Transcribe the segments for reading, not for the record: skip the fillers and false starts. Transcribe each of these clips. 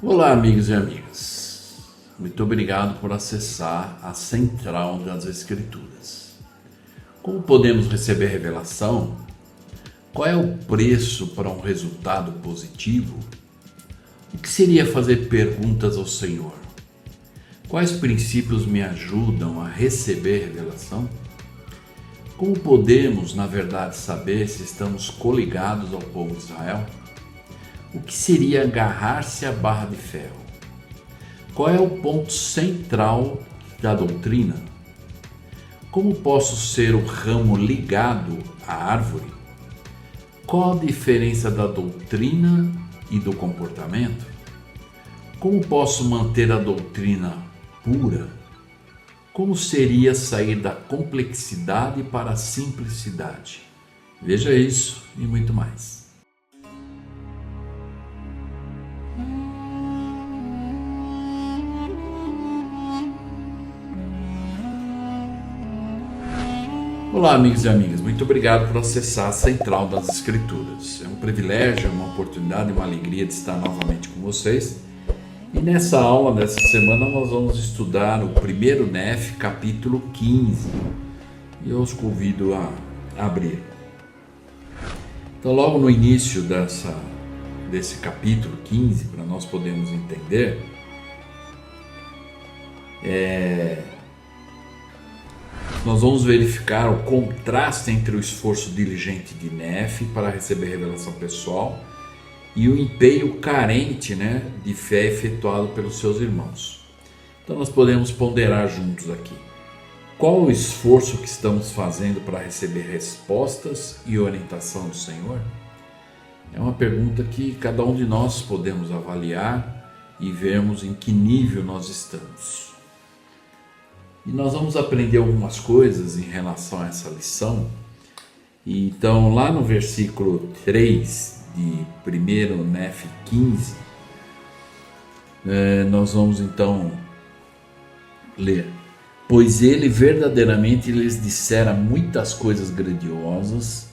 Olá, amigos e amigas. Muito obrigado por acessar a Central das Escrituras. Como podemos receber revelação? Qual é o preço para um resultado positivo? O que seria fazer perguntas ao Senhor? Quais princípios me ajudam a receber revelação? Como podemos, na verdade, saber se estamos coligados ao povo de Israel? O que seria agarrar-se à barra de ferro? Qual é o ponto central da doutrina? Como posso ser o ramo ligado à árvore? Qual a diferença da doutrina e do comportamento? Como posso manter a doutrina pura? Como seria sair da complexidade para a simplicidade? Veja isso e muito mais. Olá, amigos e amigas, muito obrigado por acessar a Central das Escrituras. É um privilégio, uma oportunidade, uma alegria de estar novamente com vocês. E nessa aula, dessa semana, nós vamos estudar o primeiro NEF, capítulo 15. E eu os convido a abrir. Então, logo no início desse capítulo 15, para nós podermos entender, nós vamos verificar o contraste entre o esforço diligente de Nefe para receber revelação pessoal e o empenho carente, de fé efetuado pelos seus irmãos. Então nós podemos ponderar juntos aqui. Qual o esforço que estamos fazendo para receber respostas e orientação do Senhor? É uma pergunta que cada um de nós podemos avaliar e vermos em que nível nós estamos. E nós vamos aprender algumas coisas em relação a essa lição. Então, lá no versículo 3 de 1 NEF 15, nós vamos então ler. Pois ele verdadeiramente lhes dissera muitas coisas grandiosas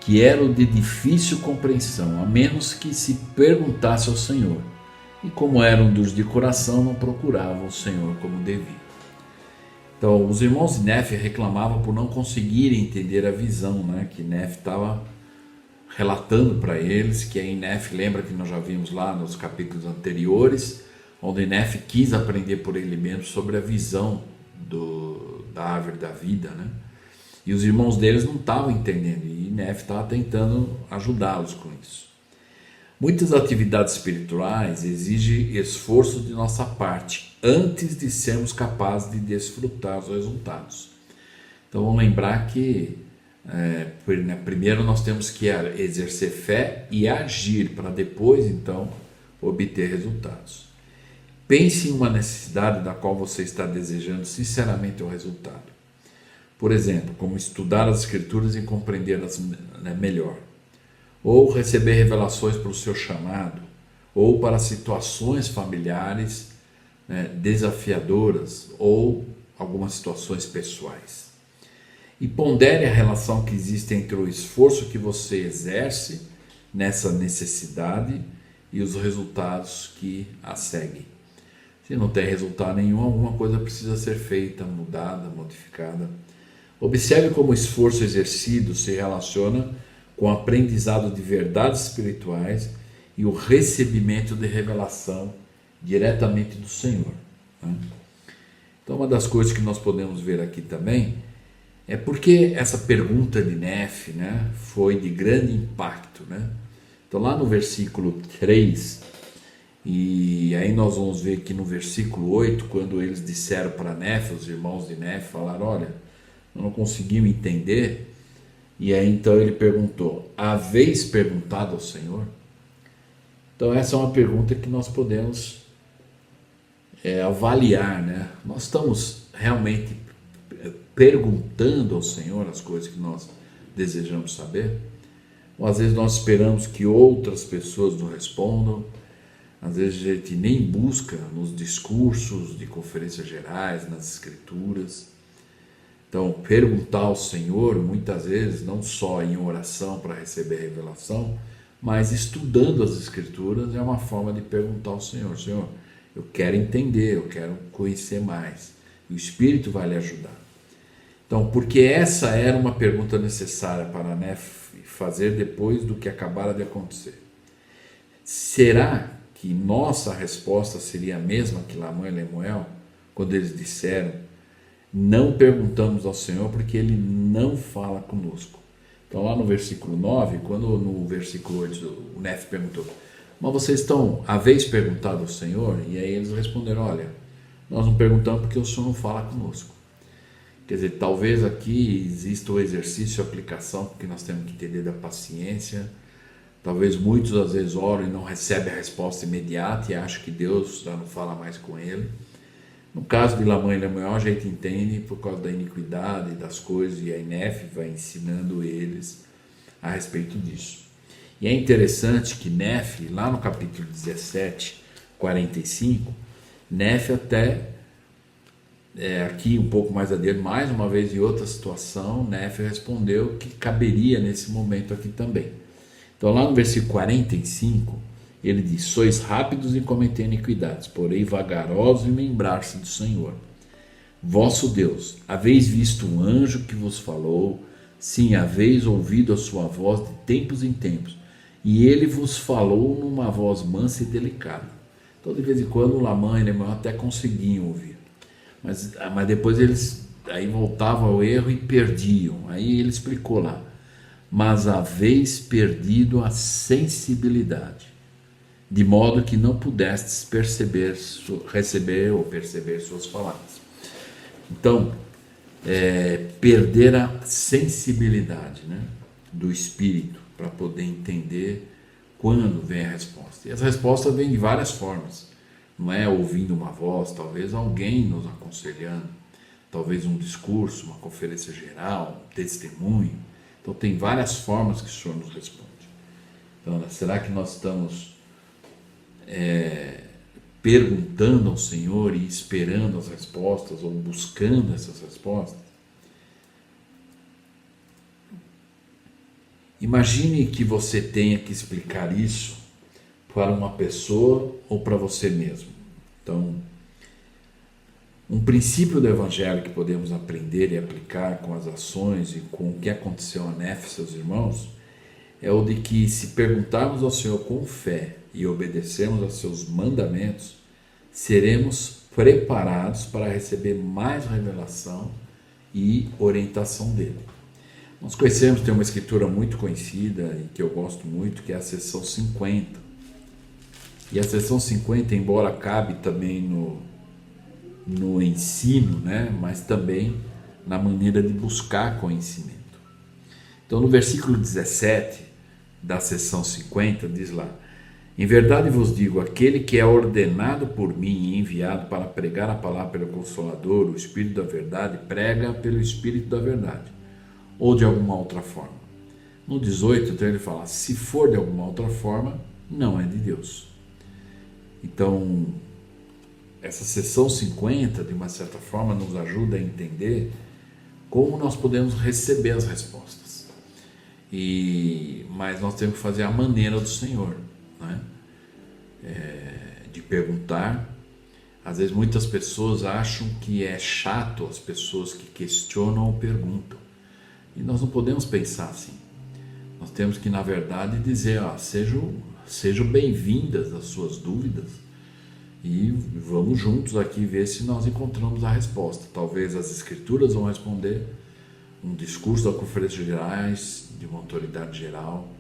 que eram de difícil compreensão, a menos que se perguntasse ao Senhor. E como eram duros de coração, não procuravam o Senhor como devia. Então, os irmãos de Nefe reclamavam por não conseguirem entender a visão, que Nefe estava relatando para eles, que aí Nefe, lembra que nós já vimos lá nos capítulos anteriores, onde Nefe quis aprender por ele mesmo sobre a visão da árvore da vida, E os irmãos deles não estavam entendendo, e Nefe estava tentando ajudá-los com isso. Muitas atividades espirituais exigem esforço de nossa parte antes de sermos capazes de desfrutar os resultados. Então vamos lembrar que primeiro nós temos que exercer fé e agir para depois então obter resultados. Pense em uma necessidade da qual você está desejando sinceramente o resultado. Por exemplo, como estudar as Escrituras e compreendê-las melhor. Ou receber revelações para o seu chamado, ou para situações familiares desafiadoras, ou algumas situações pessoais. E pondere a relação que existe entre o esforço que você exerce nessa necessidade e os resultados que a seguem. Se não tem resultado nenhum, alguma coisa precisa ser feita, mudada, modificada. Observe como o esforço exercido se relaciona com o aprendizado de verdades espirituais e o recebimento de revelação diretamente do Senhor. Então, uma das coisas que nós podemos ver aqui também é porque essa pergunta de Nefe foi de grande impacto. Então, lá no versículo 3, e aí nós vamos ver que no versículo 8, quando eles disseram para Nefe, os irmãos de Nefe falaram, olha, não conseguimos entender. E aí então ele perguntou, haveis perguntado ao Senhor? Então essa é uma pergunta que nós podemos avaliar, Nós estamos realmente perguntando ao Senhor as coisas que nós desejamos saber? Ou às vezes nós esperamos que outras pessoas nos respondam, às vezes a gente nem busca nos discursos de conferências gerais, nas Escrituras. Então, perguntar ao Senhor, muitas vezes, não só em oração para receber revelação, mas estudando as Escrituras é uma forma de perguntar ao Senhor: Senhor, eu quero entender, eu quero conhecer mais. E o Espírito vai lhe ajudar. Então, porque essa era uma pergunta necessária para Nef fazer depois do que acabara de acontecer. Será que nossa resposta seria a mesma que Lamã e Lemuel, quando eles disseram: não perguntamos ao Senhor porque Ele não fala conosco? Então lá no versículo 9, quando no versículo 8 o Nef perguntou: mas vocês estão a vez perguntado ao Senhor? E aí eles responderam: olha, nós não perguntamos porque o Senhor não fala conosco. Quer dizer, talvez aqui exista o exercício e a aplicação que nós temos que entender da paciência. Talvez muitos às vezes oram e não recebem a resposta imediata e acham que Deus já não fala mais com ele. No caso de Lamã e Lemuel, a gente entende por causa da iniquidade das coisas, e a Nef vai ensinando eles a respeito disso. E é interessante que Nef, lá no capítulo 17, 45, Nef até, aqui um pouco mais adiante, mais uma vez em outra situação, Nef respondeu que caberia nesse momento aqui também. Então lá no versículo 45, ele diz: sois rápidos em cometer iniquidades, porém vagarosos em lembrar-se do Senhor vosso Deus. Haveis visto um anjo que vos falou, sim, haveis ouvido a sua voz de tempos em tempos, e ele vos falou numa voz mansa e delicada. Então de vez em quando Lamã e Lemuel até conseguiam ouvir, mas depois eles aí voltavam ao erro e perdiam. Aí ele explicou lá: mas haveis perdido a sensibilidade, de modo que não pudestes receber ou perceber suas palavras. Então, perder a sensibilidade, né, do Espírito para poder entender quando vem a resposta. E as respostas vêm de várias formas. Não é ouvindo uma voz, talvez alguém nos aconselhando, talvez um discurso, uma conferência geral, um testemunho. Então tem várias formas que o Senhor nos responde. Então, será que nós estamos perguntando ao Senhor e esperando as respostas, ou buscando essas respostas? Imagine que você tenha que explicar isso para uma pessoa ou para você mesmo. Então, um princípio do Evangelho que podemos aprender e aplicar com as ações e com o que aconteceu a Nef e seus irmãos é o de que, se perguntarmos ao Senhor com fé e obedecermos aos seus mandamentos, seremos preparados para receber mais revelação e orientação dele. Nós conhecemos, tem uma escritura muito conhecida e que eu gosto muito, que é a seção 50. E a seção 50, embora cabe também no ensino, né, mas também na maneira de buscar conhecimento. Então no versículo 17 da seção 50 diz lá: em verdade vos digo, aquele que é ordenado por mim e enviado para pregar a palavra pelo Consolador, o Espírito da verdade, prega pelo Espírito da verdade, ou de alguma outra forma. No 18, então ele fala: se for de alguma outra forma, não é de Deus. Então, essa seção 50, de uma certa forma, nos ajuda a entender como nós podemos receber as respostas. Mas nós temos que fazer a maneira do Senhor, né? De perguntar. Às vezes muitas pessoas acham que é chato as pessoas que questionam ou perguntam. E nós não podemos pensar assim. Nós temos que, na verdade, dizer: sejam bem-vindas as suas dúvidas, e vamos juntos aqui ver se nós encontramos a resposta. Talvez as Escrituras vão responder, um discurso da conferência gerais, de uma autoridade geral,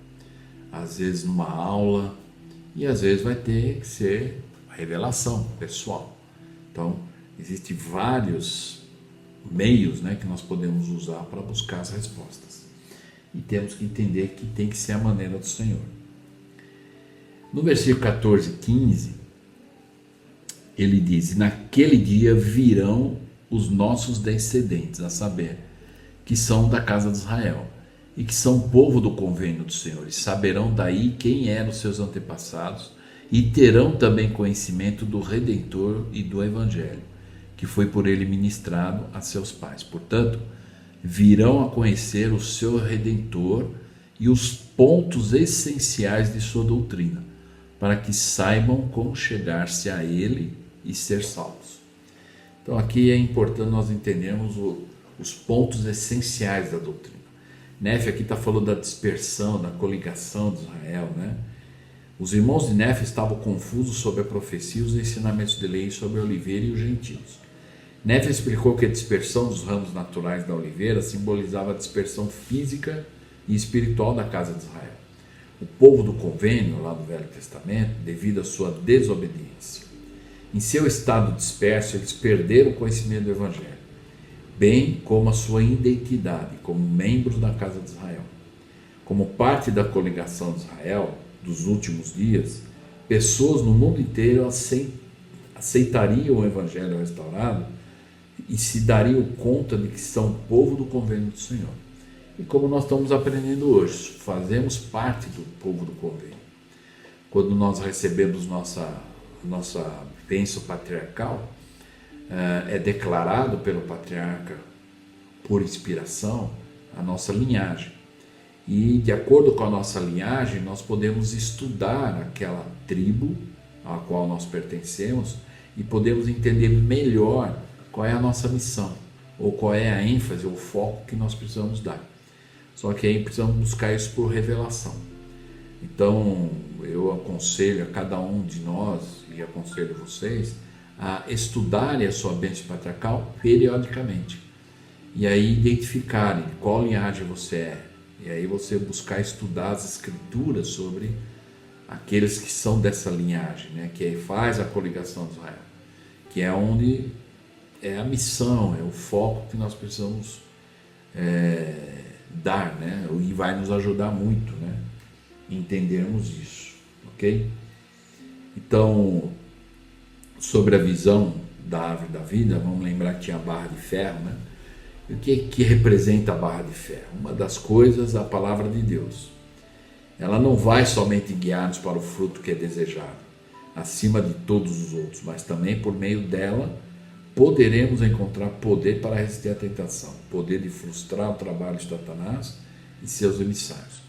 às vezes numa aula, e às vezes vai ter que ser a revelação pessoal. Então, existem vários meios, né, que nós podemos usar para buscar as respostas. E temos que entender que tem que ser a maneira do Senhor. No versículo 14 e 15, ele diz: e naquele dia virão os nossos descendentes, a saber, que são da casa de Israel, e que são povo do convênio do Senhor, e saberão daí quem eram os seus antepassados, e terão também conhecimento do Redentor e do Evangelho, que foi por ele ministrado a seus pais. Portanto, virão a conhecer o seu Redentor e os pontos essenciais de sua doutrina, para que saibam como chegar-se a ele e ser salvos. Então aqui é importante nós entendermos os pontos essenciais da doutrina. Nefe aqui está falando da dispersão, da coligação de Israel, né? Os irmãos de Nefe estavam confusos sobre a profecia e os ensinamentos de lei sobre a oliveira e os gentios. Nefe explicou que a dispersão dos ramos naturais da oliveira simbolizava a dispersão física e espiritual da casa de Israel. O povo do convênio, lá do Velho Testamento, devido à sua desobediência. Em seu estado disperso, eles perderam o conhecimento do Evangelho, bem como a sua identidade como membros da casa de Israel. Como parte da coligação de Israel dos últimos dias, pessoas no mundo inteiro aceitariam o Evangelho restaurado e se dariam conta de que são povo do convênio do Senhor. E como nós estamos aprendendo hoje, fazemos parte do povo do convênio. Quando nós recebemos nossa bênção patriarcal, é declarado pelo patriarca, por inspiração, a nossa linhagem. E de acordo com a nossa linhagem, nós podemos estudar aquela tribo a qual nós pertencemos e podemos entender melhor qual é a nossa missão, ou qual é a ênfase, ou foco que nós precisamos dar. Só que aí precisamos buscar isso por revelação. Então, eu aconselho a cada um de nós, e aconselho vocês, a estudarem a sua bênção patriarcal periodicamente. E aí identificarem qual linhagem você é. E aí você buscar estudar as escrituras sobre aqueles que são dessa linhagem, né? Que faz a coligação de Israel. Que é onde é a missão, é o foco que nós precisamos dar, né? E vai nos ajudar muito, né? Entendermos isso, ok? Então, sobre a visão da árvore da vida, vamos lembrar que tinha a barra de ferro, né? E o que representa a barra de ferro? Uma das coisas, a palavra de Deus. Ela não vai somente guiar-nos para o fruto que é desejado, acima de todos os outros, mas também por meio dela poderemos encontrar poder para resistir à tentação, poder de frustrar o trabalho de Satanás e seus emissários.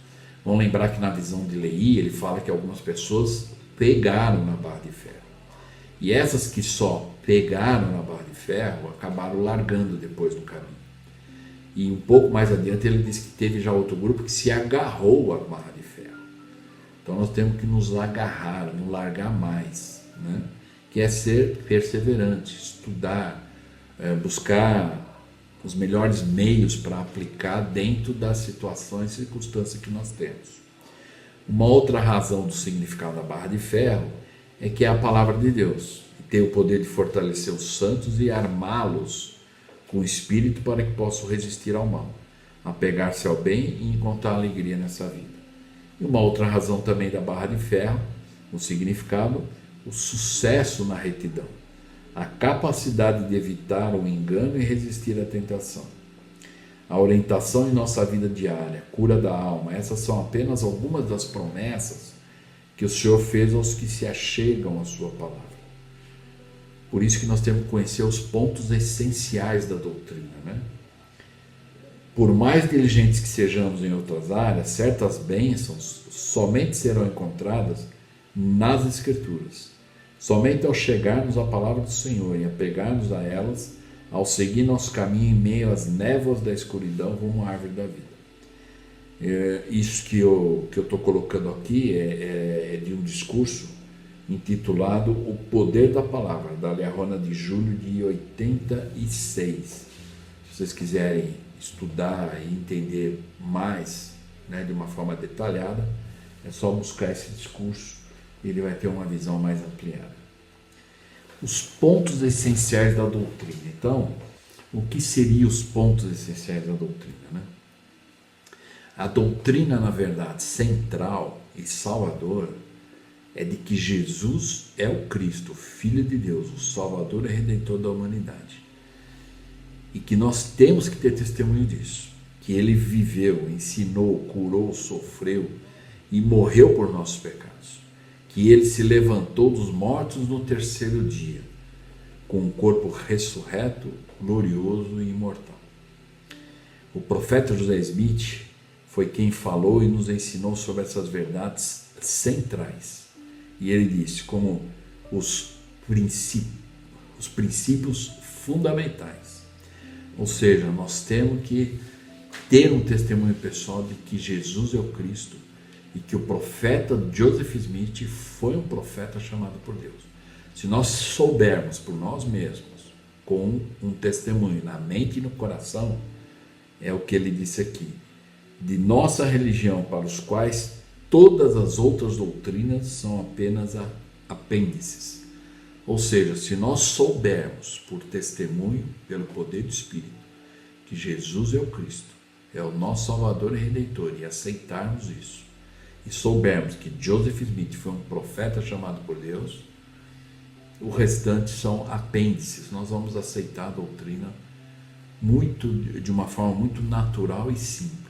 Vamos lembrar que na visão de Leí, ele fala que algumas pessoas pegaram na barra de ferro. E essas que só pegaram na barra de ferro acabaram largando depois no caminho. E um pouco mais adiante ele diz que teve já outro grupo que se agarrou à barra de ferro. Então nós temos que nos agarrar, não largar mais, né? Que é ser perseverante, estudar, buscar os melhores meios para aplicar dentro das situações e circunstâncias que nós temos. Uma outra razão do significado da barra de ferro é que é a palavra de Deus, que tem o poder de fortalecer os santos e armá-los com o espírito para que possam resistir ao mal, apegar-se ao bem e encontrar alegria nessa vida. E uma outra razão também da barra de ferro, o significado, o sucesso na retidão, a capacidade de evitar o engano e resistir à tentação. A orientação em nossa vida diária, cura da alma, essas são apenas algumas das promessas que o Senhor fez aos que se achegam à sua palavra. Por isso que nós temos que conhecer os pontos essenciais da doutrina, né? Por mais diligentes que sejamos em outras áreas, certas bênçãos somente serão encontradas nas Escrituras. Somente ao chegarmos à palavra do Senhor e apegarmos a elas, ao seguir nosso caminho em meio às névoas da escuridão rumo à árvore da vida. Isso que eu estou colocando aqui é de um discurso intitulado O Poder da Palavra, da Liahona de julho de 86. Se vocês quiserem estudar e entender mais, né, de uma forma detalhada, é só buscar esse discurso e ele vai ter uma visão mais ampliada. Os pontos essenciais da doutrina. Então, o que seriam os pontos essenciais da doutrina, né? A doutrina, na verdade, central e salvadora é de que Jesus é o Cristo, o Filho de Deus, o Salvador e Redentor da humanidade. E que nós temos que ter testemunho disso. Que Ele viveu, ensinou, curou, sofreu e morreu por nossos pecados. Que Ele se levantou dos mortos no terceiro dia, com um corpo ressurreto, glorioso e imortal. O profeta José Smith foi quem falou e nos ensinou sobre essas verdades centrais. E ele disse como os princípios fundamentais. Ou seja, nós temos que ter um testemunho pessoal de que Jesus é o Cristo e que o profeta Joseph Smith foi um profeta chamado por Deus. Se nós soubermos por nós mesmos, com um testemunho na mente e no coração, é o que ele disse aqui, de nossa religião para os quais todas as outras doutrinas são apenas apêndices. Ou seja, se nós soubermos por testemunho, pelo poder do Espírito, que Jesus é o Cristo, é o nosso Salvador e Redentor, e aceitarmos isso, e soubermos que Joseph Smith foi um profeta chamado por Deus, o restante são apêndices. Nós vamos aceitar a doutrina de uma forma muito natural e simples.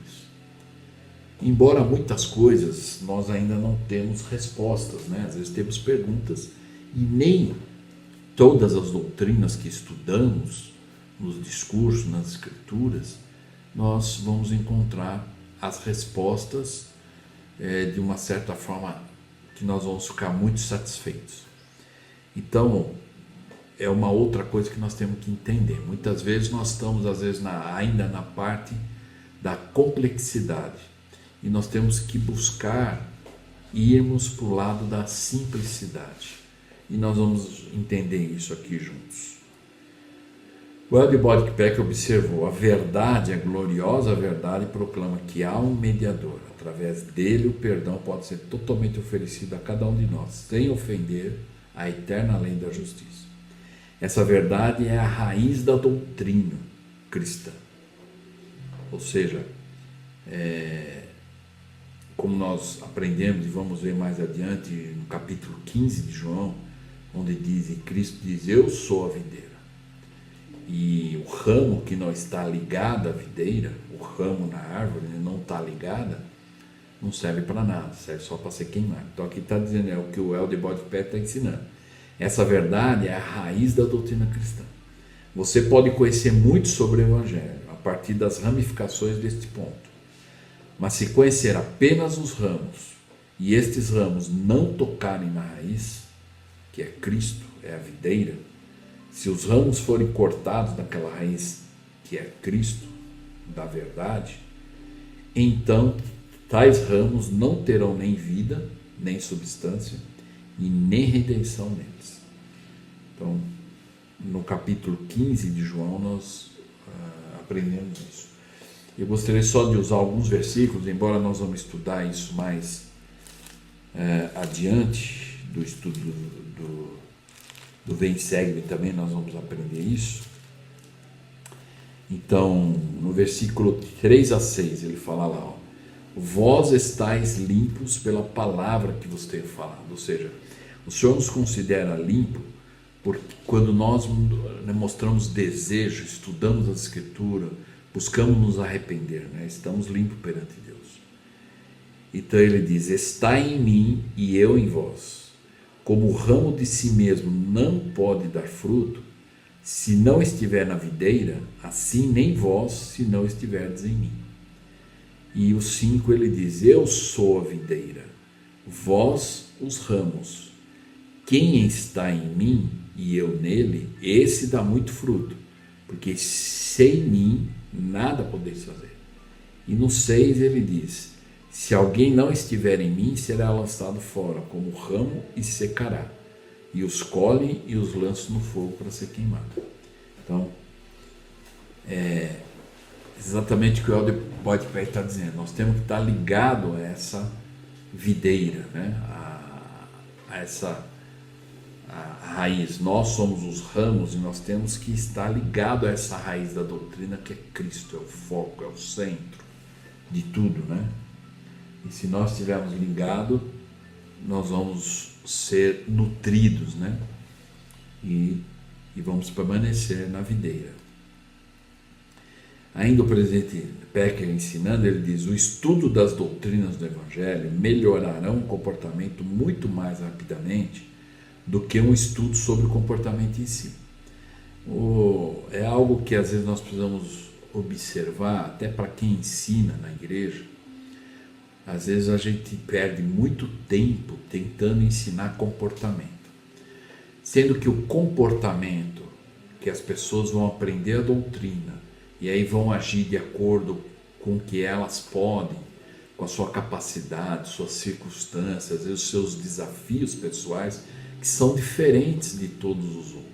Embora muitas coisas nós ainda não temos respostas, né? Às vezes temos perguntas e nem todas as doutrinas que estudamos nos discursos, nas escrituras, nós vamos encontrar as respostas de uma certa forma que nós vamos ficar muito satisfeitos. Então, é uma outra coisa que nós temos que entender. Muitas vezes nós estamos ainda na parte da complexidade e nós temos que buscar irmos para o lado da simplicidade. E nós vamos entender isso aqui juntos. O L.D. Bodkiepek observou: a verdade, a gloriosa verdade, proclama que há um mediador. Através dele o perdão pode ser totalmente oferecido a cada um de nós, sem ofender a eterna lei da justiça. Essa verdade é a raiz da doutrina cristã. Ou seja, como nós aprendemos e vamos ver mais adiante no capítulo 15 de João, onde Cristo diz: eu sou a videira. E o ramo que não está ligado à videira, o ramo na árvore não está ligada, não serve para nada, serve só para ser queimado. Então aqui está dizendo, é o que o L.D. Bodkiepek está ensinando. Essa verdade é a raiz da doutrina cristã. Você pode conhecer muito sobre o Evangelho a partir das ramificações deste ponto. Mas se conhecer apenas os ramos, e estes ramos não tocarem na raiz, que é Cristo, é a videira, se os ramos forem cortados daquela raiz que é Cristo, da verdade, então tais ramos não terão nem vida, nem substância, e nem redenção neles. Então, no capítulo 15 de João, nós aprendemos isso. Eu gostaria só de usar alguns versículos, embora nós vamos estudar isso mais adiante, do estudo do Vem Segue-me também nós vamos aprender isso. Então, no versículo 3 a 6, ele fala lá, ó, vós estáis limpos pela palavra que vos tenho falado. Ou seja, o Senhor nos considera limpo porque quando nós mostramos desejo, estudamos a Escritura, buscamos nos arrepender, né? Estamos limpos perante Deus. Então ele diz: está em mim e eu em vós. Como o ramo de si mesmo não pode dar fruto, se não estiver na videira, assim nem vós, se não estiverdes em mim. E o 5 ele diz: eu sou a videira, vós os ramos. Quem está em mim e eu nele, esse dá muito fruto, porque sem mim nada podeis fazer. E no 6 ele diz: se alguém não estiver em mim, será lançado fora como ramo e secará, e os colhem e os lançam no fogo para ser queimado. Então, é exatamente o que o L.D. Bodkiepek está dizendo. Nós temos que estar ligado a essa videira, né? a essa raiz. Nós somos os ramos e nós temos que estar ligado a essa raiz da doutrina que é Cristo, é o foco, é o centro de tudo, né? E se nós estivermos ligados, nós vamos ser nutridos, né? E vamos permanecer na videira. Ainda o presidente Pecker ensinando, ele diz: o estudo das doutrinas do Evangelho melhorarão o comportamento muito mais rapidamente do que um estudo sobre o comportamento em si. É algo que às vezes nós precisamos observar, até para quem ensina na igreja, Às vezes a gente perde muito tempo tentando ensinar comportamento, sendo que o comportamento que as pessoas vão aprender a doutrina e aí vão agir de acordo com o que elas podem, com a sua capacidade, suas circunstâncias, às vezes os seus desafios pessoais, que são diferentes de todos os outros.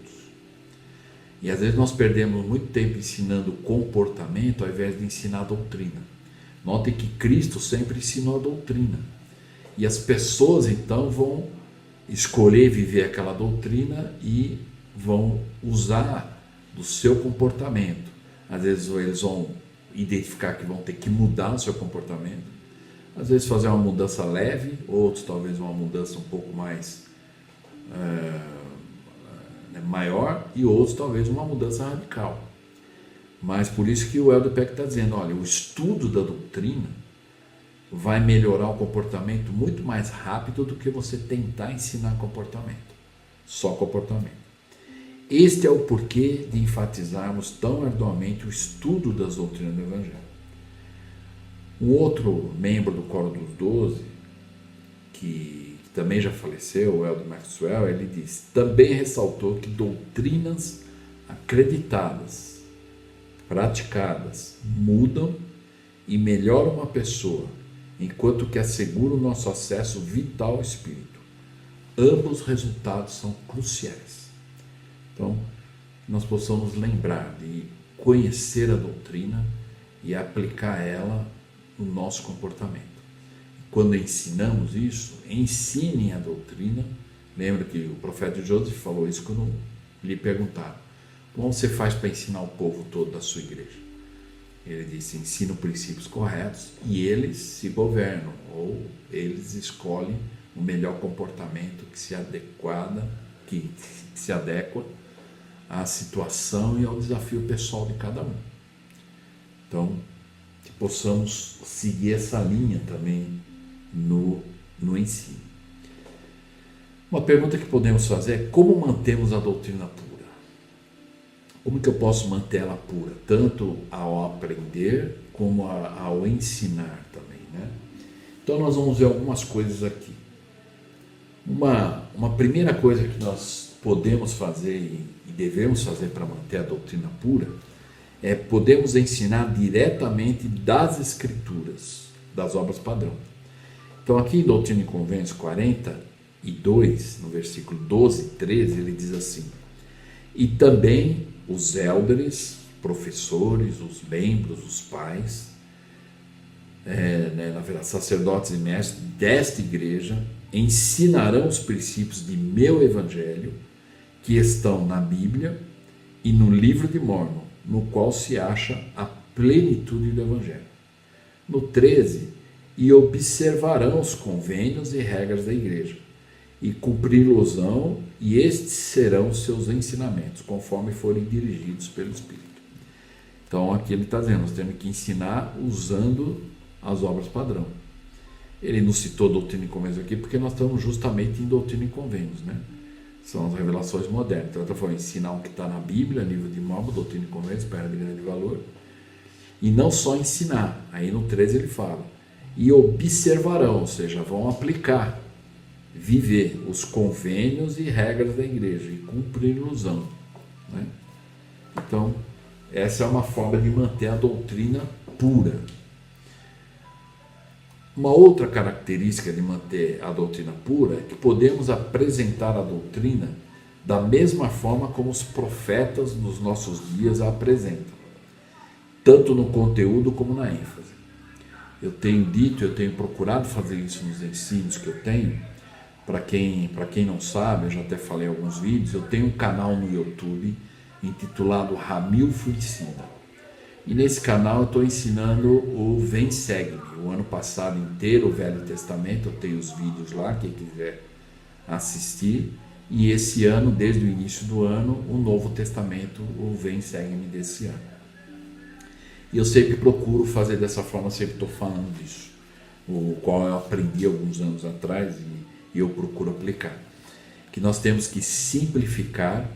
E às vezes nós perdemos muito tempo ensinando comportamento ao invés de ensinar a doutrina. Notem que Cristo sempre ensinou a doutrina. E as pessoas então vão escolher viver aquela doutrina e vão usar do seu comportamento. Às vezes eles vão identificar que vão ter que mudar o seu comportamento. Às vezes fazer uma mudança leve, outros talvez uma mudança um pouco mais maior, e outros talvez uma mudança radical. Mas por isso que o Elder Peck está dizendo, olha, o estudo da doutrina vai melhorar o comportamento muito mais rápido do que você tentar ensinar comportamento, só comportamento. Este é o porquê de enfatizarmos tão arduamente o estudo das doutrinas do Evangelho. Um outro membro do Coro dos 12, que também já faleceu, o Elder Maxwell, ele diz, também ressaltou que doutrinas acreditadas, praticadas, mudam e melhoram uma pessoa, enquanto que asseguram o nosso acesso vital ao Espírito. Ambos resultados são cruciais. Então, nós possamos lembrar de conhecer a doutrina e aplicar ela no nosso comportamento. Quando ensinamos isso, ensinem a doutrina. Lembra que o profeta Joseph falou isso quando lhe perguntaram, como você faz para ensinar o povo todo da sua igreja? Ele disse, ensina princípios corretos e eles se governam, ou eles escolhem o melhor comportamento que se adequa à situação e ao desafio pessoal de cada um. Então, que possamos seguir essa linha também no ensino. Uma pergunta que podemos fazer é, como mantemos a doutrina pura? Como que eu posso manter ela pura? Tanto ao aprender, como ao ensinar também, né? Então nós vamos ver algumas coisas aqui. Uma primeira coisa que nós podemos fazer e devemos fazer para manter a doutrina pura é podemos ensinar diretamente das Escrituras, das obras padrão. Então aqui em Doutrina e Convênios 42, no versículo 12 e 13, ele diz assim, e também os élderes, professores, os membros, os pais, na verdade, sacerdotes e mestres desta igreja, ensinarão os princípios de meu evangelho, que estão na Bíblia e no livro de Mórmon, no qual se acha a plenitude do evangelho. No 13, e observarão os convênios e regras da igreja, e cumpri-los-ão, e estes serão seus ensinamentos, conforme forem dirigidos pelo Espírito. Então aqui ele está dizendo, nós temos que ensinar usando as obras padrão. Ele não citou doutrina e convênios aqui, porque nós estamos justamente em doutrina e convênios, né? São as revelações modernas. Então ele falou, ensinar o que está na Bíblia, livro de Mórmon, doutrina e convênios, pedra de grande valor. E não só ensinar, aí no 13 ele fala, e observarão, ou seja, vão aplicar, viver os convênios e regras da igreja e cumprir-los-ão, né? Então, essa é uma forma de manter a doutrina pura. Uma outra característica de manter a doutrina pura é que podemos apresentar a doutrina da mesma forma como os profetas nos nossos dias a apresentam, tanto no conteúdo como na ênfase. Eu tenho dito, eu tenho procurado fazer isso nos ensinos que eu tenho. Para quem não sabe, eu já até falei em alguns vídeos, eu tenho um canal no YouTube intitulado Ramilfo Ensina. E nesse canal eu estou ensinando o Vem Segue-me. O ano passado inteiro, o Velho Testamento, eu tenho os vídeos lá, quem quiser assistir. E esse ano, desde o início do ano, o Novo Testamento, o Vem Segue-me desse ano. E eu sempre procuro fazer dessa forma, sempre estou falando disso, o qual eu aprendi alguns anos atrás e eu procuro aplicar. Que nós temos que simplificar,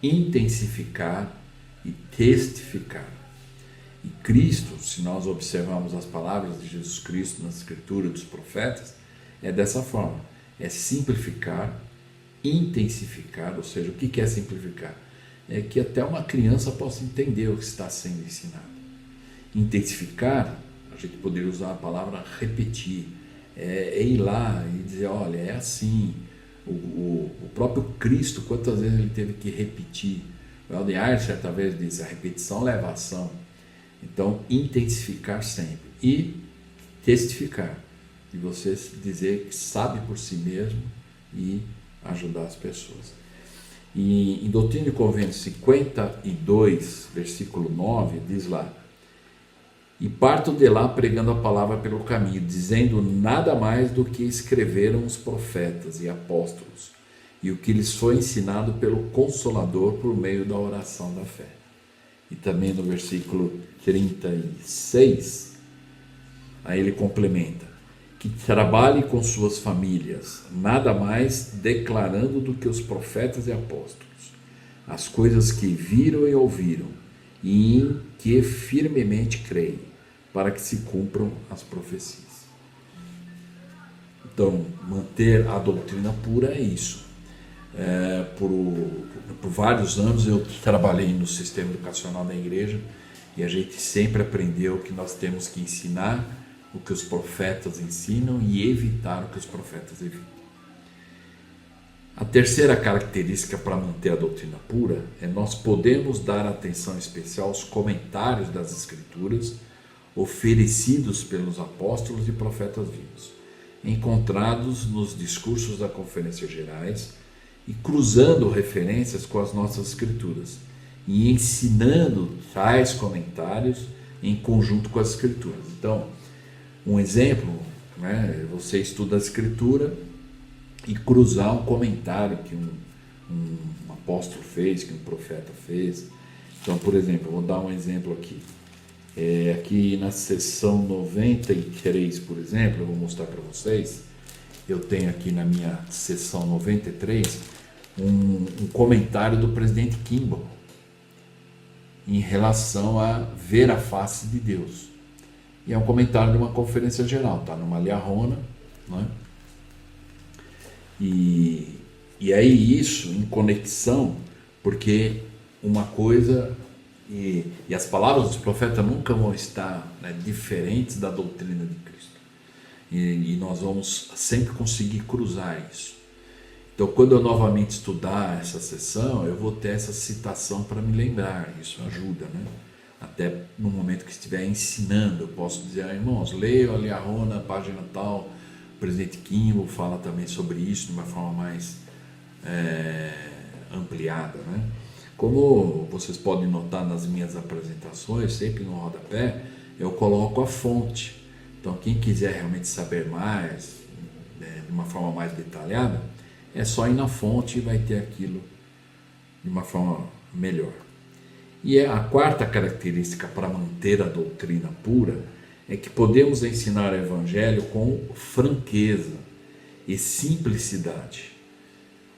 intensificar e testificar. E Cristo, se nós observarmos as palavras de Jesus Cristo na Escritura dos profetas, é dessa forma, é simplificar, intensificar. Ou seja, o que é simplificar? É que até uma criança possa entender o que está sendo ensinado. Intensificar, a gente poderia usar a palavra repetir, é ir lá e dizer, olha, é assim. O próprio Cristo, quantas vezes ele teve que repetir? O Elder certa vez diz, a repetição leva a ação. Então, intensificar sempre. E testificar, de você dizer que sabe por si mesmo e ajudar as pessoas. E em Doutrina e Convênios 52, versículo 9, diz lá: e parto de lá pregando a palavra pelo caminho, dizendo nada mais do que escreveram os profetas e apóstolos, e o que lhes foi ensinado pelo Consolador por meio da oração da fé. E também no versículo 36, aí ele complementa: que trabalhe com suas famílias, nada mais declarando do que os profetas e apóstolos, as coisas que viram e ouviram, e em que firmemente creem, para que se cumpram as profecias. Então, manter a doutrina pura é isso. Por vários anos eu trabalhei no sistema educacional da igreja e a gente sempre aprendeu que nós temos que ensinar o que os profetas ensinam e evitar o que os profetas evitam. A terceira característica para manter a doutrina pura é nós podemos dar atenção especial aos comentários das Escrituras oferecidos pelos apóstolos e profetas vivos, encontrados nos discursos da Conferência Gerais e cruzando referências com as nossas Escrituras e ensinando tais comentários em conjunto com as Escrituras. Então, um exemplo, né, você estuda a Escritura e cruzar um comentário que um apóstolo fez, que um profeta fez. Então, por exemplo, eu vou dar um exemplo aqui. Aqui na seção 93, por exemplo, eu vou mostrar para vocês. Eu tenho aqui na minha seção 93 um comentário do presidente Kimball em relação a ver a face de Deus. E é um comentário de uma conferência geral, está numa liarrona, não é? E aí isso em conexão, porque uma coisa, e as palavras dos profetas nunca vão estar, né, diferentes da doutrina de Cristo. E nós vamos sempre conseguir cruzar isso. Então, quando eu novamente estudar essa sessão, eu vou ter essa citação para me lembrar. Isso ajuda, né? Até no momento que estiver ensinando, eu posso dizer, irmãos, leiam ali a Rona, página tal, o presidente Kimball fala também sobre isso de uma forma mais ampliada, né? Como vocês podem notar nas minhas apresentações, sempre no rodapé, eu coloco a fonte. Então, quem quiser realmente saber mais, de uma forma mais detalhada, é só ir na fonte e vai ter aquilo de uma forma melhor. E a quarta característica para manter a doutrina pura é que podemos ensinar o Evangelho com franqueza e simplicidade.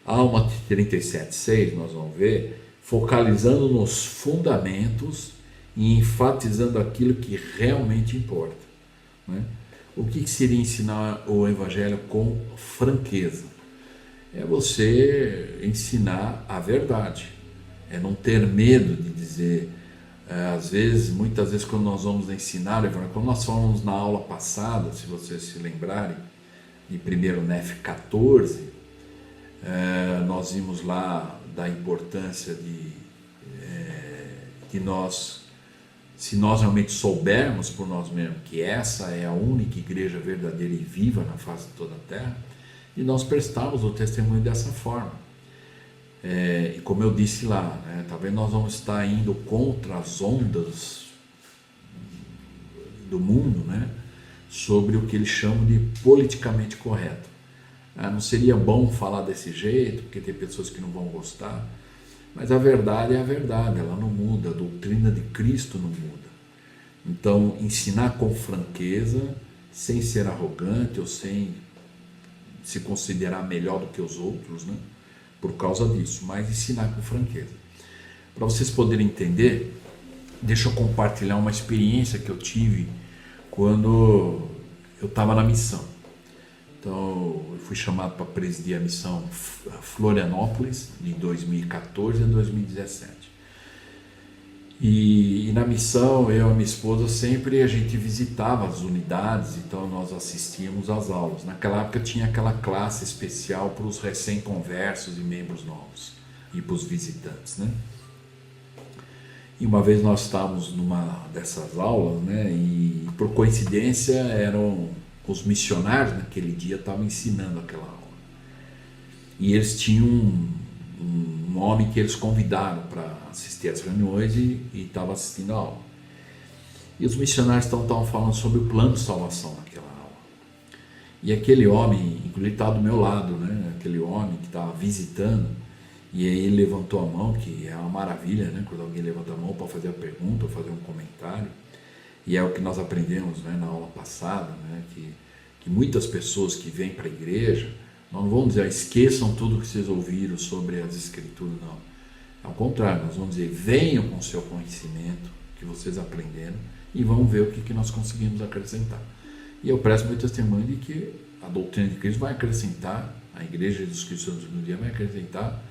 Alma 37,6, nós vamos ver, focalizando nos fundamentos e enfatizando aquilo que realmente importa, né? O que seria ensinar o Evangelho com franqueza? É você ensinar a verdade, é não ter medo de dizer. Às vezes, muitas vezes, quando nós vamos ensinar o Evangelho, como nós falamos na aula passada, se vocês se lembrarem, de 1 Nef 14, nós vimos lá da importância de nós, se nós realmente soubermos por nós mesmos que essa é a única igreja verdadeira e viva na face de toda a terra, e nós prestarmos o testemunho dessa forma. E como eu disse lá, né, talvez nós vamos estar indo contra as ondas do mundo, né, sobre o que eles chamam de politicamente correto. Não seria bom falar desse jeito, porque tem pessoas que não vão gostar, mas a verdade é a verdade, ela não muda, a doutrina de Cristo não muda. Então, ensinar com franqueza, sem ser arrogante ou sem se considerar melhor do que os outros, né? Por causa disso, mas ensinar com franqueza. Para vocês poderem entender, deixa eu compartilhar uma experiência que eu tive quando eu estava na missão. Então, eu fui chamado para presidir a missão Florianópolis de 2014 a 2017. E na missão, eu e a minha esposa, sempre a gente visitava as unidades, então nós assistíamos às aulas. Naquela época tinha aquela classe especial para os recém-conversos e membros novos, e para os visitantes, né? E uma vez nós estávamos numa dessas aulas, né? E por coincidência eram os missionários naquele dia estavam ensinando aquela aula. E eles tinham um homem que eles convidaram para assistir às reuniões e estava assistindo a aula. E os missionários estavam falando sobre o plano de salvação naquela aula. E aquele homem, inclusive estava do meu lado, né? Aquele homem que estava visitando, e aí ele levantou a mão, que é uma maravilha, né? Quando alguém levanta a mão para fazer a pergunta ou fazer um comentário. E é o que nós aprendemos, né, na aula passada, né? Que muitas pessoas que vêm para a igreja, nós não vamos dizer, esqueçam tudo que vocês ouviram sobre as escrituras, não. Ao contrário, nós vamos dizer, venham com o seu conhecimento que vocês aprenderam e vamos ver o que nós conseguimos acrescentar. E eu presto meu testemunho de que a doutrina de Cristo vai acrescentar, a Igreja de Jesus Cristo do último dia vai acrescentar,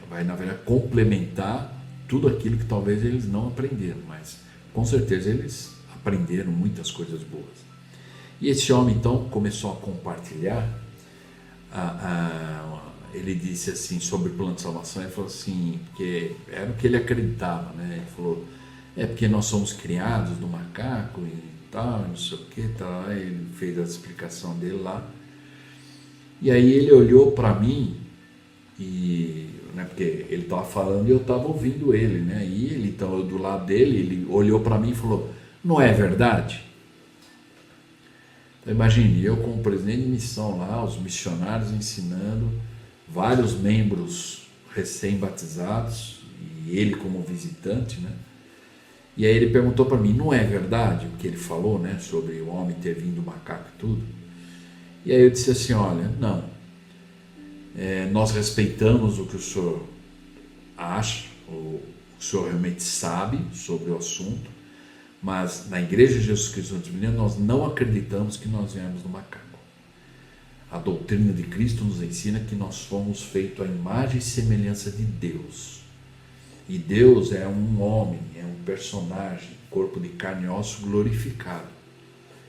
vai na verdade complementar tudo aquilo que talvez eles não aprenderam, mas com certeza eles aprenderam muitas coisas boas. E esse homem então começou a compartilhar, ele disse assim sobre o plano de salvação, ele falou assim, porque era o que ele acreditava, né? Ele falou, porque nós somos criados do macaco e tal, não sei o que, tal. Aí ele fez a explicação dele lá, e aí ele olhou para mim, e, né, porque ele estava falando e eu estava ouvindo ele, né? E ele estava do lado dele, ele olhou para mim e falou, não é verdade? Então, imagine, eu como presidente de missão lá, os missionários ensinando, vários membros recém-batizados, e ele como visitante, né? E aí ele perguntou para mim, não é verdade o que ele falou, né, sobre o homem ter vindo macaco e tudo? E aí eu disse assim, olha, não, nós respeitamos o que o senhor acha, ou o senhor realmente sabe sobre o assunto, mas na Igreja de Jesus Cristo do último dia nós não acreditamos que nós viemos do macaco. A doutrina de Cristo nos ensina que nós fomos feitos à imagem e semelhança de Deus. E Deus é um homem, é um personagem, corpo de carne e osso glorificado.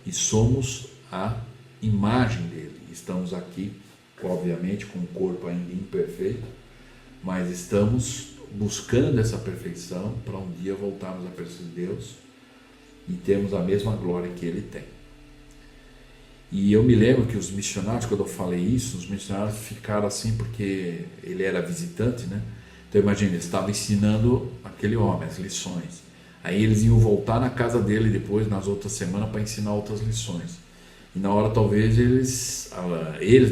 E somos a imagem dele. Estamos aqui, obviamente, com um corpo ainda imperfeito, mas estamos buscando essa perfeição para um dia voltarmos à presença de Deus e termos a mesma glória que ele tem. E eu me lembro que os missionários, quando eu falei isso, os missionários ficaram assim porque ele era visitante, né? Então imagina, ele estava ensinando aquele homem as lições. Aí eles iam voltar na casa dele depois, nas outras semanas, para ensinar outras lições. E na hora talvez eles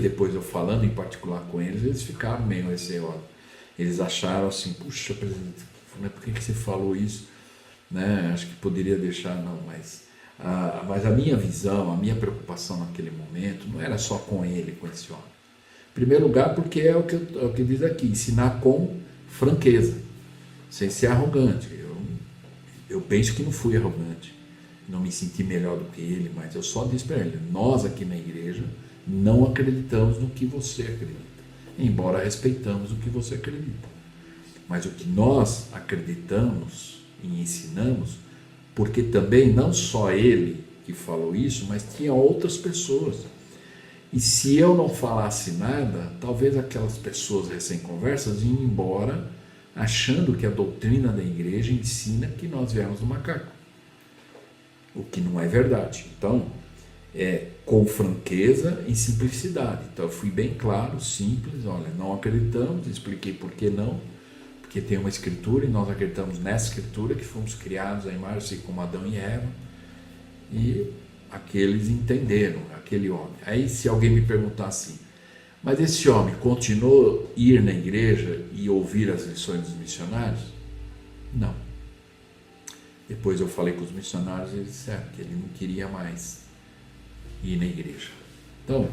depois eu falando em particular com eles, eles ficaram meio receosos. Eles acharam assim, puxa, presidente, por que você falou isso? Né? Acho que poderia deixar, não, mas a minha visão, a minha preocupação naquele momento não era só com ele, com esse homem. Em primeiro lugar, porque é o que diz aqui, ensinar com franqueza, sem ser arrogante. Eu penso que não fui arrogante, não me senti melhor do que ele, mas eu só disse para ele, nós aqui na igreja não acreditamos no que você acredita, embora respeitamos o que você acredita. Mas o que nós acreditamos e ensinamos, porque também não só ele que falou isso, mas tinha outras pessoas. E se eu não falasse nada, talvez aquelas pessoas recém-conversas iam embora achando que a doutrina da igreja ensina que nós viemos do macaco. O que não é verdade. Então, com franqueza e simplicidade. Então, eu fui bem claro, simples, olha, não acreditamos, expliquei por que não, porque tem uma escritura e nós acreditamos nessa escritura que fomos criados à imagem assim como Adão e Eva, e aqueles entenderam, aquele homem. Aí se alguém me perguntar assim, mas esse homem continuou a ir na igreja e ouvir as lições dos missionários? Não. Depois eu falei com os missionários e eles disseram que ele não queria mais ir na igreja. Então,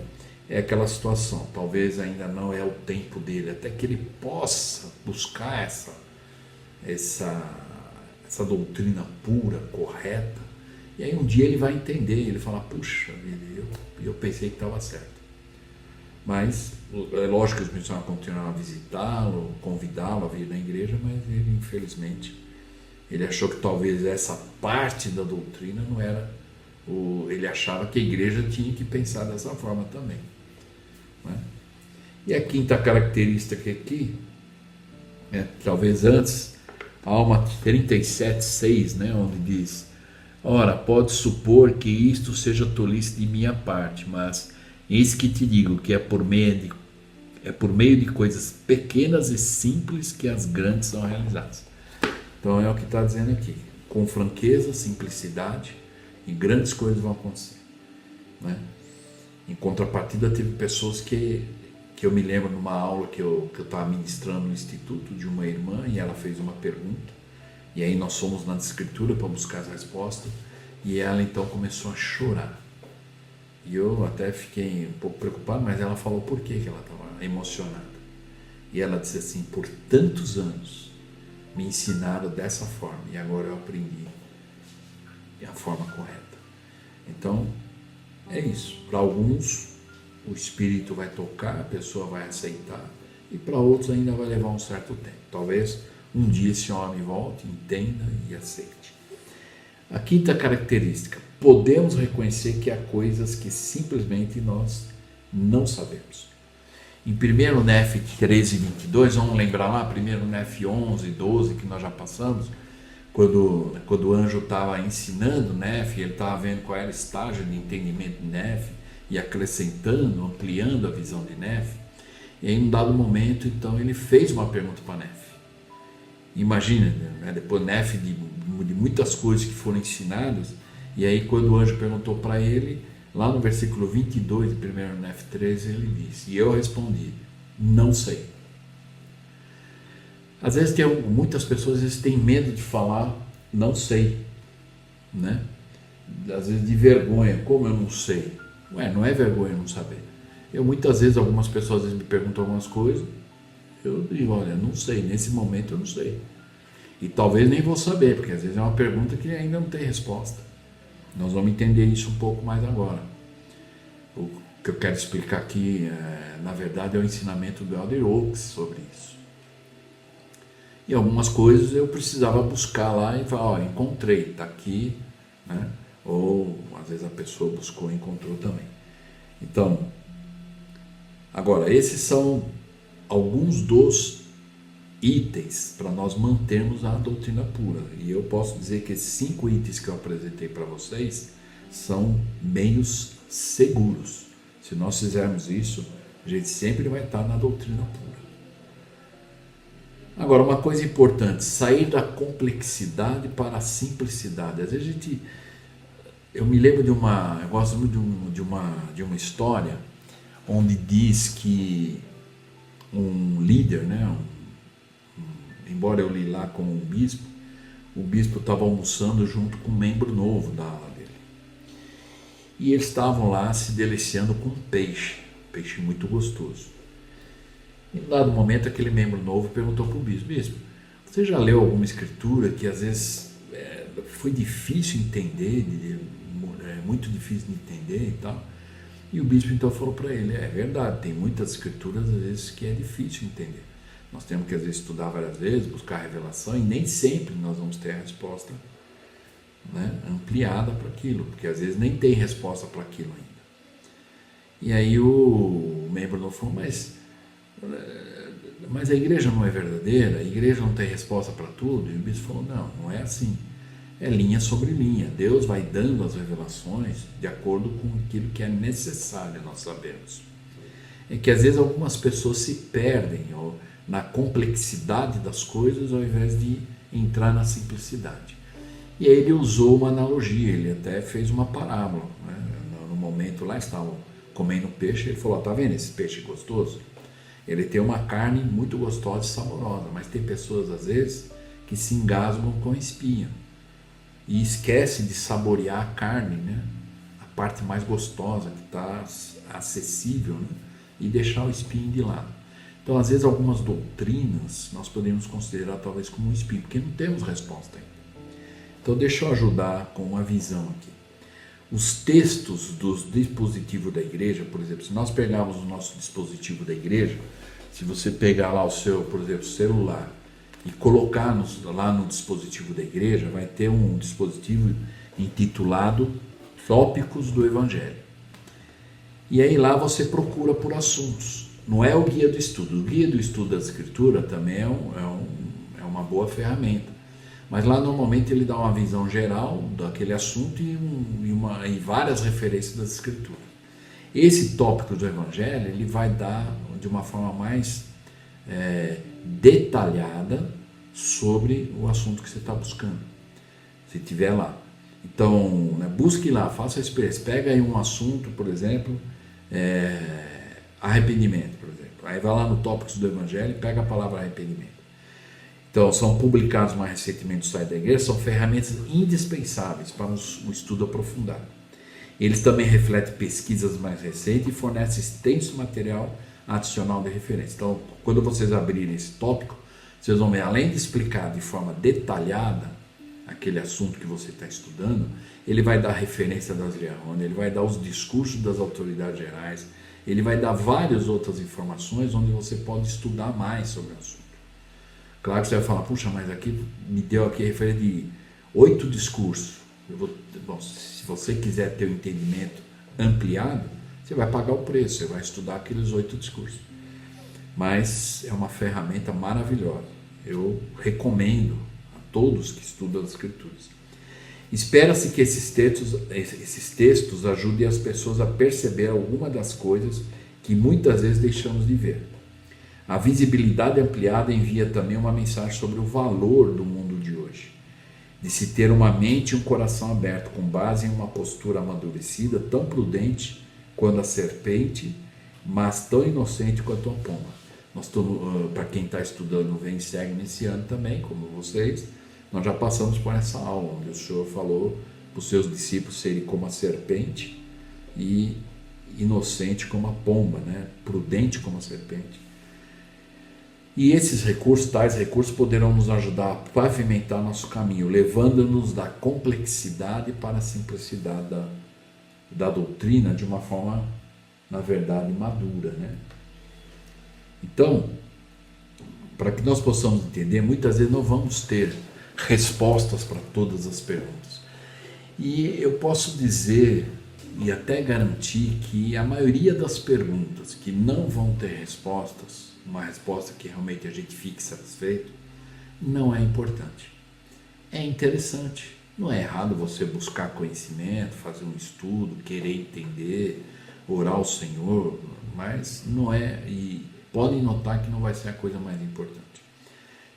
é aquela situação, talvez ainda não é o tempo dele, até que ele possa buscar essa doutrina pura, correta. E aí um dia ele vai entender, ele fala, puxa vida, eu pensei que estava certo. Mas é lógico que os missionários continuaram a visitá-lo, convidá-lo a vir na igreja, mas ele, infelizmente, ele achou que talvez essa parte da doutrina não era ele achava que a igreja tinha que pensar dessa forma também, né? E a quinta característica aqui, talvez antes, Alma 37:6, né, onde diz: ora, pode supor que isto seja tolice de minha parte, mas eis que te digo que é por meio de coisas pequenas e simples que as grandes são realizadas. Então é o que está dizendo aqui, com franqueza, simplicidade, e grandes coisas vão acontecer, né? Em contrapartida, teve pessoas que eu me lembro numa aula que eu estava ministrando no instituto de uma irmã, e ela fez uma pergunta, e aí nós fomos na escritura para buscar as respostas, e ela então começou a chorar. E eu até fiquei um pouco preocupado, mas ela falou por que ela estava emocionada. E ela disse assim: por tantos anos me ensinaram dessa forma, e agora eu aprendi a forma correta. Então, é isso. Para alguns, o Espírito vai tocar, a pessoa vai aceitar, e para outros ainda vai levar um certo tempo. Talvez um dia esse homem volte, entenda e aceite. A quinta característica: podemos reconhecer que há coisas que simplesmente nós não sabemos. Em 1 Nef 13:22, vamos lembrar lá, 1 Nef 11:12, que nós já passamos, quando o anjo estava ensinando Nef, ele estava vendo qual era o estágio de entendimento de Nef, e acrescentando, ampliando a visão de Nef. E em um dado momento, então, ele fez uma pergunta para Nef. Imagina, né? Depois Nef de muitas coisas que foram ensinadas, e aí quando o anjo perguntou para ele, lá no versículo 22 de 1 Nef 13, ele disse: e eu respondi, não sei. Às vezes muitas pessoas têm medo de falar não sei, né? Às vezes de vergonha, como eu não sei? Não é vergonha não saber. Muitas vezes, algumas pessoas às vezes me perguntam algumas coisas, eu digo, olha, não sei, nesse momento eu não sei. E talvez nem vou saber, porque às vezes é uma pergunta que ainda não tem resposta. Nós vamos entender isso um pouco mais agora. O que eu quero explicar aqui, na verdade, é o ensinamento do Elder Oaks sobre isso. E algumas coisas eu precisava buscar lá e falar, olha, encontrei, está aqui, né? Ou às vezes a pessoa buscou e encontrou também. Então, agora, esses são alguns dos itens para nós mantermos a doutrina pura. E eu posso dizer que esses 5 itens que eu apresentei para vocês são meios seguros. Se nós fizermos isso, a gente sempre vai estar na doutrina pura. Agora, uma coisa importante, sair da complexidade para a simplicidade. Às vezes eu me lembro eu gosto muito de uma história onde diz que um líder, né, embora eu li lá com o bispo estava almoçando junto com um membro novo da ala dele. E eles estavam lá se deliciando com um peixe muito gostoso. E em dado momento, aquele membro novo perguntou para o bispo: bispo, você já leu alguma escritura que às vezes foi difícil entender, muito difícil de entender e tal? E o bispo então falou para ele: é verdade, tem muitas escrituras às vezes que é difícil entender. Nós temos que às vezes estudar várias vezes, buscar a revelação, e nem sempre nós vamos ter a resposta, né, ampliada para aquilo, porque às vezes nem tem resposta para aquilo ainda. E aí o membro novo falou: mas a igreja não é verdadeira? A igreja não tem resposta para tudo? E o bispo falou: não é assim. É linha sobre linha. Deus vai dando as revelações de acordo com aquilo que é necessário, nós sabemos. É que às vezes algumas pessoas se perdem na complexidade das coisas ao invés de entrar na simplicidade. E aí ele usou uma analogia, ele até fez uma parábola, né? No momento lá estavam comendo peixe, ele falou: tá vendo esse peixe gostoso? Ele tem uma carne muito gostosa e saborosa, mas tem pessoas às vezes que se engasgam com espinha e esquece de saborear a carne, né? A parte mais gostosa que está acessível, né? E deixar o espinho de lado. Então, às vezes, algumas doutrinas nós podemos considerar talvez como um espinho, porque não temos resposta ainda. Então deixa eu ajudar com uma visão aqui. Os textos dos dispositivos da igreja, por exemplo, se nós pegarmos o nosso dispositivo da igreja, se você pegar lá o seu, por exemplo, celular e colocar lá no dispositivo da igreja, vai ter um dispositivo intitulado Tópicos do Evangelho. E aí lá você procura por assuntos. Não é o guia do estudo. O guia do estudo da escritura também é uma boa ferramenta. Mas lá normalmente ele dá uma visão geral daquele assunto e várias referências das escrituras. Esse tópico do Evangelho ele vai dar de uma forma mais detalhada sobre o assunto que você está buscando, se tiver lá. Então, busque lá, faça a experiência. Pega aí um assunto, por exemplo, arrependimento, por exemplo. Aí vai lá no Tópicos do Evangelho e pega a palavra arrependimento. Então, são publicados mais recentemente no site da igreja, são ferramentas indispensáveis para um estudo aprofundado. Eles também refletem pesquisas mais recentes e fornecem extenso material adicional de referência. Então, quando vocês abrirem esse tópico, vocês vão ver, além de explicar de forma detalhada aquele assunto que você está estudando, ele vai dar referência das Leões, ele vai dar os discursos das autoridades gerais, ele vai dar várias outras informações onde você pode estudar mais sobre o assunto. Claro que você vai falar, puxa, mas aqui me deu aqui referência de 8 discursos. Se você quiser ter um entendimento ampliado, você vai pagar o preço, você vai estudar aqueles 8 discursos. Mas é uma ferramenta maravilhosa. Eu recomendo a todos que estudam as Escrituras. Espera-se que esses textos ajudem as pessoas a perceber alguma das coisas que muitas vezes deixamos de ver. A visibilidade ampliada envia também uma mensagem sobre o valor do mundo de hoje, de se ter uma mente e um coração aberto, com base em uma postura amadurecida, tão prudente quanto a serpente, mas tão inocente quanto a pomba. Para quem está estudando o Vem e Segue nesse ano também, como vocês, nós já passamos por essa aula, onde o Senhor falou para os seus discípulos serem como a serpente e inocente como a pomba, prudente como a serpente. E tais recursos poderão nos ajudar a pavimentar nosso caminho, levando-nos da complexidade para a simplicidade da doutrina de uma forma, na verdade, madura. Então, para que nós possamos entender, muitas vezes não vamos ter respostas para todas as perguntas. E eu posso dizer e até garantir que a maioria das perguntas que não vão ter respostas, uma resposta que realmente a gente fique satisfeito, não é importante. É interessante. Não é errado você buscar conhecimento, fazer um estudo, querer entender, orar ao Senhor, mas não é, e podem notar que não vai ser a coisa mais importante.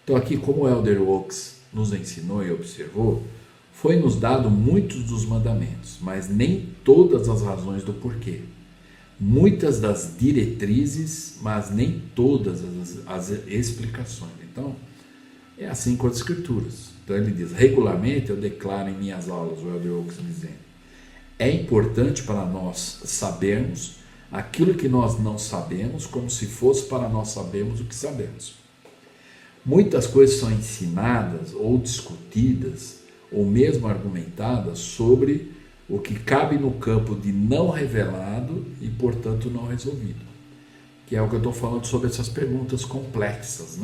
Então aqui, como o Elder Oaks nos ensinou e observou, foi nos dado muitos dos mandamentos, mas nem todas as razões do porquê. Muitas das diretrizes, mas nem todas as explicações. Então, é assim com as Escrituras. Então ele diz, regularmente eu declaro em minhas aulas, o Elder Oaks dizendo, é importante para nós sabermos aquilo que nós não sabemos, como se fosse para nós sabermos o que sabemos. Muitas coisas são ensinadas ou discutidas, ou mesmo argumentadas sobre o que cabe no campo de não revelado e, portanto, não resolvido. Que é o que eu estou falando sobre essas perguntas complexas.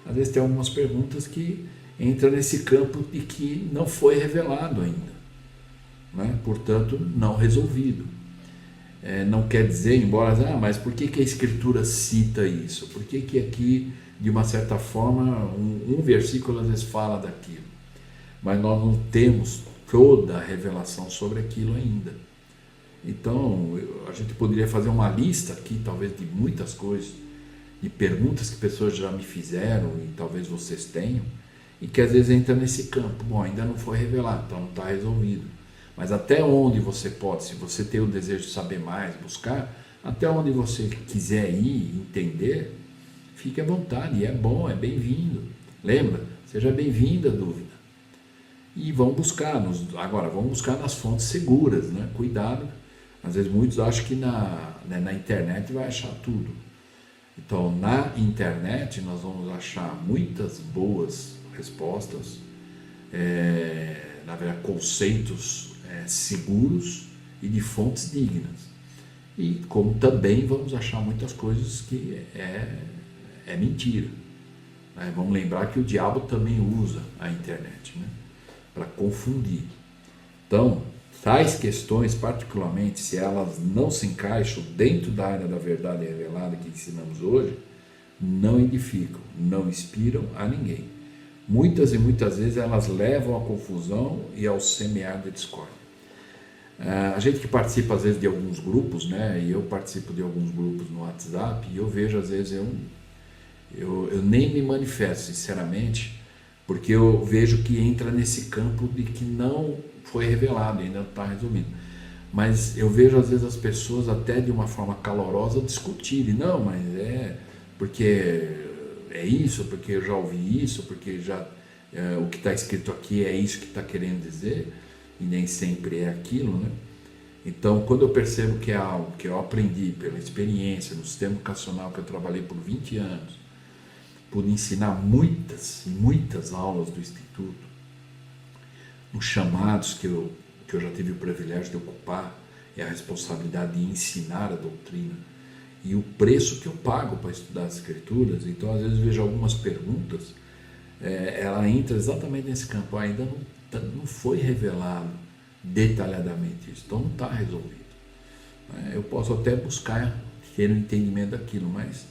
Às vezes tem algumas perguntas que entram nesse campo de que não foi revelado ainda, portanto, não resolvido. Não quer dizer, embora, mas por que a Escritura cita isso? Por que aqui, de uma certa forma, um versículo às vezes fala daquilo? Mas nós não temos toda a revelação sobre aquilo ainda. Então, a gente poderia fazer uma lista aqui, talvez, de muitas coisas, de perguntas que pessoas já me fizeram e talvez vocês tenham, e que às vezes entra nesse campo. Bom, ainda não foi revelado, então não está resolvido. Mas até onde você pode, se você tem o desejo de saber mais, buscar, até onde você quiser ir, entender, fique à vontade, é bom, é bem-vindo. Lembra? Seja bem-vindo a dúvida. E vão buscar, vão buscar nas fontes seguras, Cuidado, às vezes muitos acham que na internet vai achar tudo. Então, na internet nós vamos achar muitas boas respostas, na verdade, conceitos seguros e de fontes dignas. E como também vamos achar muitas coisas que é mentira. Né? Vamos lembrar que o diabo também usa a internet, né, para confundir. Então, tais questões, particularmente, se elas não se encaixam dentro da área da verdade revelada que ensinamos hoje, não edificam, não inspiram a ninguém. Muitas e muitas vezes elas levam à confusão e ao semear de discórdia. A gente que participa às vezes de alguns grupos, né, e eu participo de alguns grupos no WhatsApp, e eu vejo às vezes, eu nem me manifesto sinceramente, porque eu vejo que entra nesse campo de que não foi revelado, ainda não está resolvido. Mas eu vejo às vezes as pessoas até de uma forma calorosa discutirem, não, mas porque é isso, porque eu já ouvi isso, porque o que está escrito aqui é isso que está querendo dizer, e nem sempre é aquilo, né? Então, quando eu percebo que é algo que eu aprendi pela experiência no sistema educacional que eu trabalhei por 20 anos, por ensinar muitas e muitas aulas do Instituto, nos chamados que eu já tive o privilégio de ocupar, e a responsabilidade de ensinar a doutrina, e o preço que eu pago para estudar as Escrituras. Então, às vezes, eu vejo algumas perguntas, ela entra exatamente nesse campo, ainda não foi revelado detalhadamente isso, então não está resolvido. Eu posso até buscar ter um entendimento daquilo, mas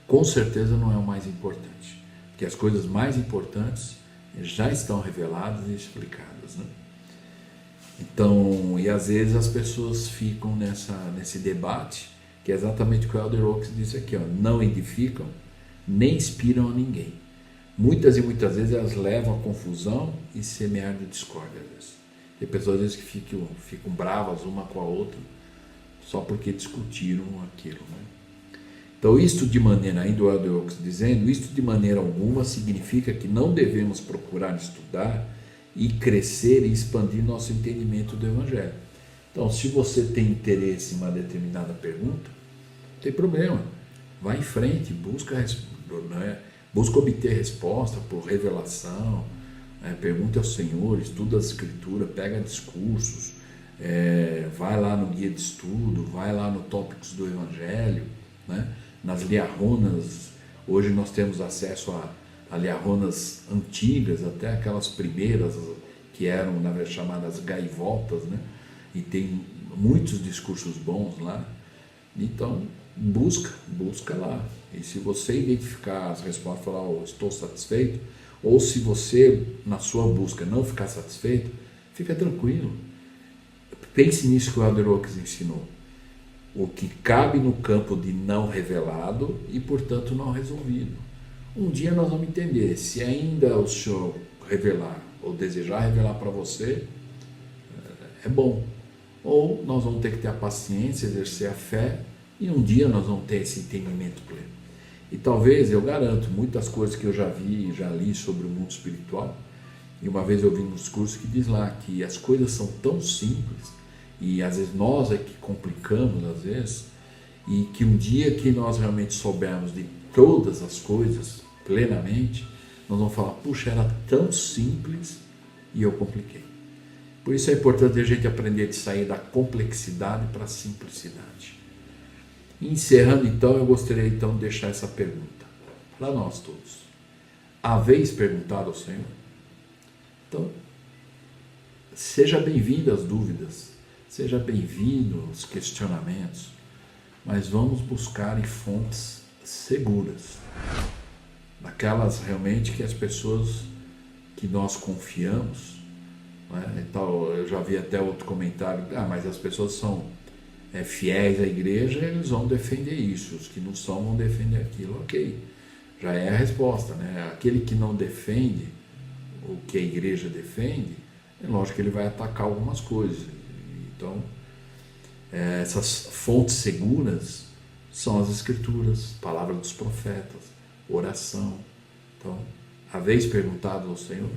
com certeza não é o mais importante, porque as coisas mais importantes já estão reveladas e explicadas, né? Então, e às vezes as pessoas ficam nesse debate, que é exatamente o que o Elder Oaks disse aqui, não edificam, nem inspiram a ninguém. Muitas e muitas vezes elas levam a confusão e semear de discórdia. Tem pessoas às vezes que ficam bravas uma com a outra, só porque discutiram aquilo, né? Então, isto de maneira, ainda o Elder Oaks dizendo, isto de maneira alguma significa que não devemos procurar estudar e crescer e expandir nosso entendimento do Evangelho. Então, se você tem interesse em uma determinada pergunta, não tem problema, vá em frente, busca obter resposta por revelação, pergunta ao Senhor, estuda a Escritura, pega discursos, vai lá no guia de estudo, vai lá no tópicos do Evangelho, né? Nas liarronas, hoje nós temos acesso a liarronas antigas, até aquelas primeiras que eram, na verdade, chamadas gaivotas, né? E tem muitos discursos bons lá. Então, busca lá. E se você identificar as respostas e falar, estou satisfeito, ou se você, na sua busca, não ficar satisfeito, fica tranquilo. Pense nisso que o Elder Oaks ensinou. O que cabe no campo de não revelado e, portanto, não resolvido. Um dia nós vamos entender. Se ainda o Senhor revelar ou desejar revelar para você, é bom. Ou nós vamos ter que ter a paciência, exercer a fé, e um dia nós vamos ter esse entendimento pleno. E talvez, eu garanto, muitas coisas que eu já vi, já li sobre o mundo espiritual, e uma vez eu vi um discurso que diz lá que as coisas são tão simples, e às vezes nós é que complicamos, às vezes, e que um dia que nós realmente soubermos de todas as coisas plenamente, nós vamos falar, puxa, era tão simples e eu compliquei. Por isso é importante a gente aprender de sair da complexidade para a simplicidade. Encerrando então, eu gostaria então de deixar essa pergunta para nós todos. Haveis perguntado ao Senhor? Então, seja bem-vindo às dúvidas, seja bem-vindo aos questionamentos, mas vamos buscar em fontes seguras, daquelas realmente que as pessoas que nós confiamos, né? Então, eu já vi até outro comentário, mas as pessoas são fiéis à igreja, eles vão defender isso, os que não são vão defender aquilo. Ok, já é a resposta, né? Aquele que não defende o que a igreja defende, é lógico que ele vai atacar algumas coisas. Então, essas fontes seguras são as Escrituras, palavra dos profetas, oração. Então, haveis perguntado ao Senhor?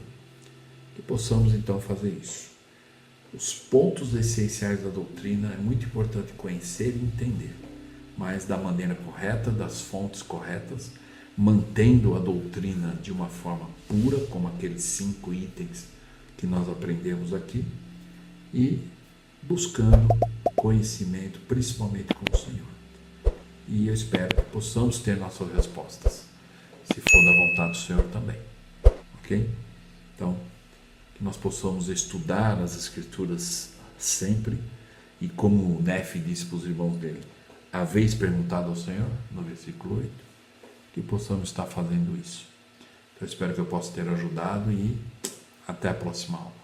Que possamos então fazer isso. Os pontos essenciais da doutrina é muito importante conhecer e entender, mas da maneira correta, das fontes corretas, mantendo a doutrina de uma forma pura, como aqueles 5 itens que nós aprendemos aqui e buscando conhecimento, principalmente com o Senhor. E eu espero que possamos ter nossas respostas, se for da vontade do Senhor também. Ok? Então, que nós possamos estudar as Escrituras sempre, e como o Nefe disse para os irmãos dele, haveis perguntado ao Senhor, no versículo 8, que possamos estar fazendo isso. Eu espero que eu possa ter ajudado e até a próxima aula.